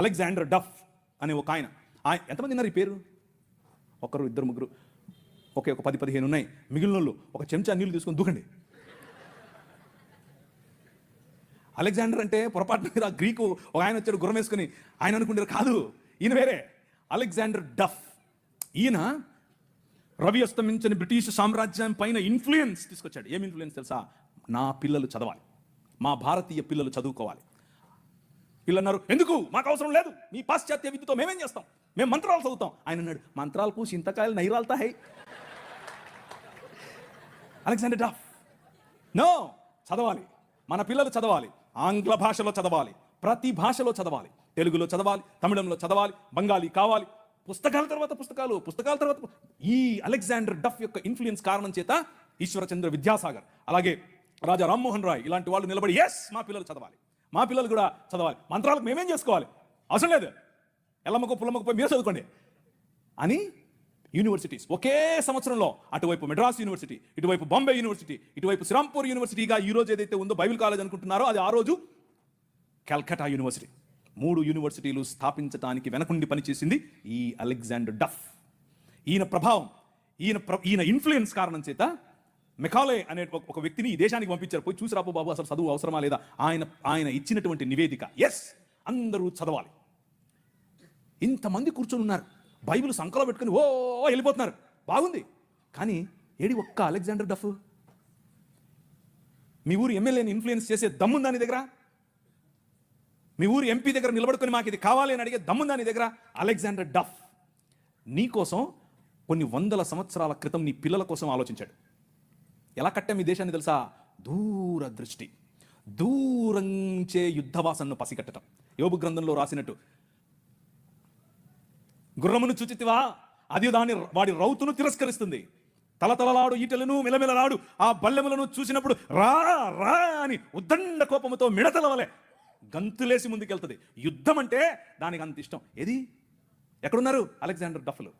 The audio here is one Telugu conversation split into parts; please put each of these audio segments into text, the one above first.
అలెగ్జాండర్ డఫ్ అనే ఒక ఆయన ఎంతమంది ఉన్నారు ఈ పేరు? ఒకరు, ఇద్దరు, ముగ్గురు, ఒక 10-15 ఉన్నాయి. మిగిలిన వాళ్ళు ఒక చెంచా నీళ్ళు తీసుకొని దూకండి. అలెగ్జాండర్ అంటే పొరపాటు మీద గ్రీకు ఒక ఆయన వచ్చాడు గుర్రం వేసుకుని, ఆయన అనుకుంటారు కాదు, ఈయన వేరే. అలెగ్జాండర్ డఫ్. ఈయన రవి అస్తమించని బ్రిటిష్ సామ్రాజ్యం పైన ఇన్ఫ్లుయెన్స్ తీసుకొచ్చాడు. ఏం ఇన్ఫ్లుయెన్స్ తెలుసా? నా పిల్లలు చదవాలి, మా భారతీయ పిల్లలు చదువుకోవాలి. పిల్లలు అన్నారు, ఎందుకు, మాకు అవసరం లేదు, మీ పాశ్చాత్య విద్యతో మేమేం చేస్తాం, మేము మంత్రాలు చదువుతాం. ఆయన అన్నాడు, మంత్రాలకు చింతకాయలు నైరాలతా హై. అలెగ్జాండర్ డఫ్ నో, చదవాలి, మన పిల్లలు చదవాలి, ఆంగ్ల భాషలో చదవాలి, ప్రతి భాషలో చదవాలి, తెలుగులో చదవాలి, తమిళంలో చదవాలి, బెంగాలీ కావాలి, పుస్తకాల తర్వాత పుస్తకాలు, పుస్తకాల తర్వాత. ఈ అలెగ్జాండర్ డఫ్ యొక్క ఇన్ఫ్లుయెన్స్ కారణం చేత ఈశ్వరచంద్ర విద్యాసాగర్, అలాగే రాజా రామ్మోహన్ రాయ్ ఇలాంటి వాళ్ళు నిలబడి, ఎస్ మా పిల్లలు చదవాలి, మా పిల్లలు కూడా చదవాలి, మంత్రాలకు మేమేం చేసుకోవాలి, అవసరం లేదు, ఎల్లమ్మకు పుల్లమ్మకు పోయి మీరు చదువుకోండి అని యూనివర్సిటీస్ ఒకే సంవత్సరంలో, అటువైపు మెడ్రాస్ యూనివర్సిటీ, ఇటువైపు బాంబే యూనివర్సిటీ, ఇటువైపు శ్రీరాంపూర్ యూనివర్సిటీగా ఈ రోజు ఏదైతే ఉందో బైబిల్ కాలేజ్ అనుకుంటున్నారో, అది ఆ రోజు కల్కటా యూనివర్సిటీ. 3 యూనివర్సిటీలు స్థాపించడానికి వెనకుండి పనిచేసింది ఈ అలెగ్జాండర్ డఫ్. ఈయన ప్రభావం, ఈయన ఇన్ఫ్లుయెన్స్ కారణం చేత మెకాలే అనే ఒక వ్యక్తిని ఈ దేశానికి పంపించారు. పోయి చూసి రాపో బాబు, అసలు చదువు అవసరమా లేదా. ఆయన ఇచ్చినటువంటి నివేదిక, ఎస్ అందరూ చదవాలి. ఇంతమంది కూర్చొని ఉన్నారు, బైబిల్ సంకలో పెట్టుకుని ఓ వెళ్ళిపోతున్నారు, బాగుంది. కానీ ఏడి ఒక్క అలెగ్జాండర్ డఫ్? మీ ఊరు ఎమ్మెల్యేని ఇన్ఫ్లుయెన్స్ చేసే దమ్ముందా నీ దగ్గర? మీ ఊరు ఎంపీ దగ్గర నిలబడుకొని మాకు ఇది కావాలి అని అడిగే దమ్ముందా నీ దగ్గర? అలెగ్జాండర్ డఫ్ నీ కోసం కొన్ని వందల సంవత్సరాల క్రితం నీ పిల్లల కోసం ఆలోచించాడు. ఎలా కట్టాం ఈ దేశాన్ని తెలుసా? దూరదృష్టి, దూరంచే యుద్ధవాసనను పసిగట్టడం. యోబు గ్రంథంలో రాసినట్టు, గుర్రమును చూచితివా, అది వాడి రౌతును తిరస్కరిస్తుంది, తలతలలాడు ఈటలను మిలమిలలాడు ఆ బల్లెములను చూసినప్పుడు రా రా అని ఉద్దండ కోపముతో మిడతల వలె గంతులేసి ముందుకెళ్తుంది. యుద్ధం అంటే దానికి అంత ఇష్టం. ఏది, ఎక్కడున్నారు అలెగ్జాండర్ డఫ్లు?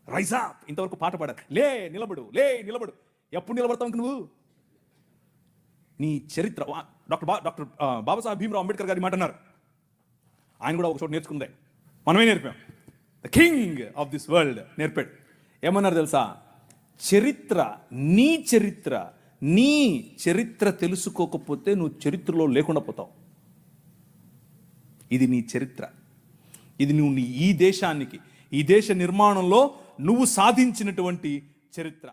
రైజ్ అప్, ఇంతవరకు పాట పాడారు, లే నిలబడు, లే నిలబడు. ఎప్పుడు నిలబడతావు నువ్వు? నీ చరిత్ర. డాక్టర్ బాబాసాహెబ్ భీమ్రావ్ అంబేద్కర్ గారి మాట అన్నారు, ఆయన కూడా ఒక చోట నేర్చుకుందే, మనమే నేర్పాం. The king of this world నేర్పాడు. ఏమన్నారు తెలుసా? చరిత్ర, నీ చరిత్ర తెలుసుకోకపోతే నువ్వు చరిత్రలో లేకుండా పోతావు. ఇది నీ చరిత్ర, ఇది నువ్వు ఈ దేశానికి, ఈ దేశ నిర్మాణంలో నువ్వు సాధించినటువంటి చరిత్ర.